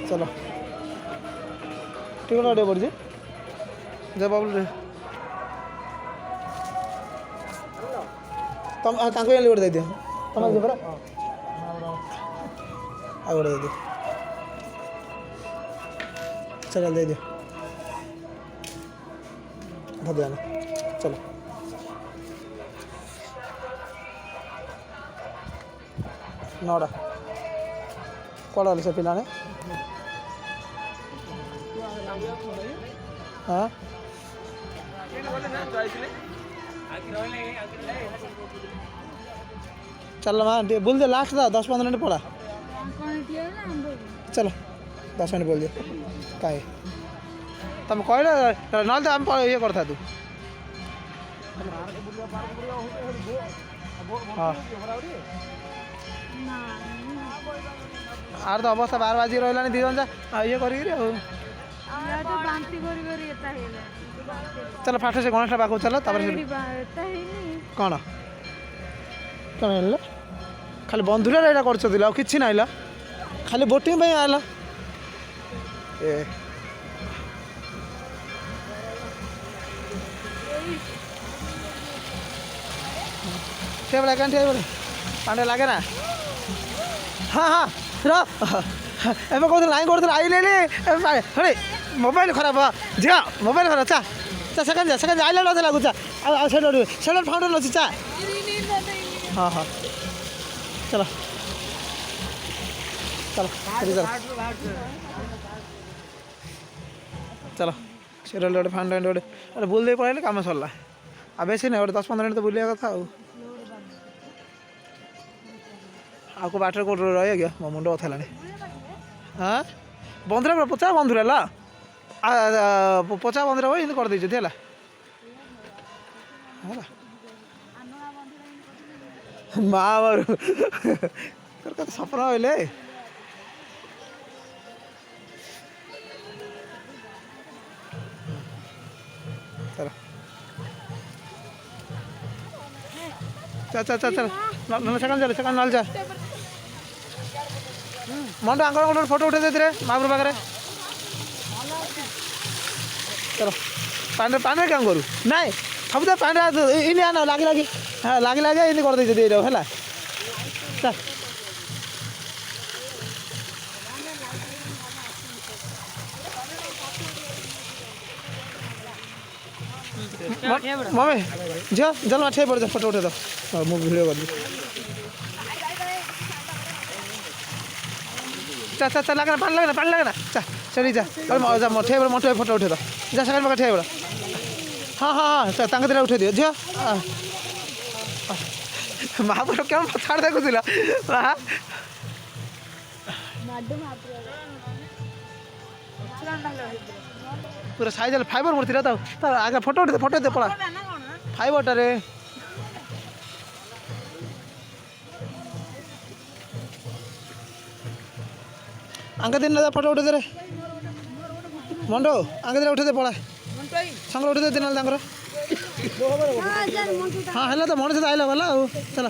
चलो ठीक है पड़ी जा बाबू रे तुम गोटे दे दियो तुम परा आ गोटे दे दियो चलो दे दियो धर चलो नौटा कौड़ा से पिला ने हाँ चल माँ बोल दे लास्ट था 10-15 मिनट पड़ा चलो 10 मिनट बोल दिए कहीं तुम कहले ना तो आम ये करता तू हाँ आर तो अवस्था 12 बाजी रहा दी जन ये कर चलो फास्ट से गणेश पाक चल कौन कौन खाली बंधुरा यहाँ कर कि ना खाली बोटिंग आला ए ठेबड़ा क्या ठेबड़ा पांडे लगे ना हाँ हाँ एवं कहते लाइन करते आई मोबाइल खराब झील मोबाइल खराब चा चा सेकेंड आइला ना लगू चा सेलर फाउंटेन अच्छी चा हाँ हाँ चलो चलो चलो चलो सेलर गोटे फाउंटेन गोटे अरे बुल दे पड़े कम सरला आ बेसी ना 10-15 मिनट तो बुलिया कथा आपको बाटर कोट रही गया मो मुंड कथा हाँ बंधुरा पचा बंधुरा ला पचा बंधुरा भाई कर दे है माँ बार सपना होले चलो चल चल चल चल सेकंड नाल जा मंटू आंकल गोटे फोटो उठे देते महापुर पाखे चलो पानी पानी क्या करूँ ना सब तो पानी इन आना लगे लगे हाँ लगे लगे इन कर दे है चल मम्मी झील जल मैं ठे पड़ जा फोटो उठे दो मुझे भिडियो कर दी चा चा चा लगना पानी लगना चा चली जा ठे पड़ मोटे फोटो उठे दो जा सेकंड पका ठे पड़ हाँ हाँ हाँ तांग दिला उठे दियो झील महापुर क्या छाड़ देखुला पूरा साइज फाइबर मूर्ति तो आगे फोटो दे पड़ा फाइबर टे आंके दिन फोटो उठे दे मंडो आंके दिन उठे दे पड़ा सांग उठे दे दिन हाँ है तो मनीष आइला गला चलो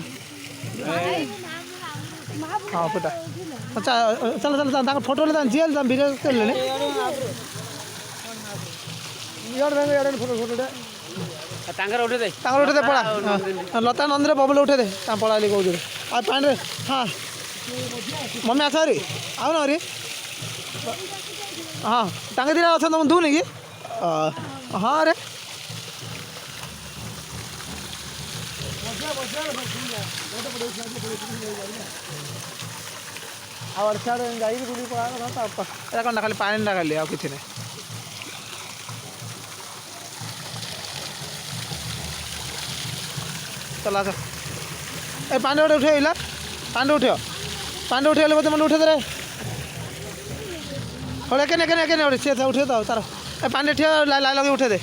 हाँ पुटा अच्छा चलो चलो फोटो ले झील भिडियो कर ले फोटो उठे दे पड़ा लता नंदी बबल उठे दे पड़ा कौन आ पानी हाँ मम्मी आस हरी आउ ना हरी हाँ तांगे दिन अच्छा तुम दूनी कि हाँ अरे और सियाड़े जाई बुली पड़ा कौन खाली पानी ना खाली आउ कि चला आस ए पानी गोटे उठेला पानी उठे बोलते मन उठे दे हाँ एके उठे तो तार पानी ठिया लाई लगे उठे दे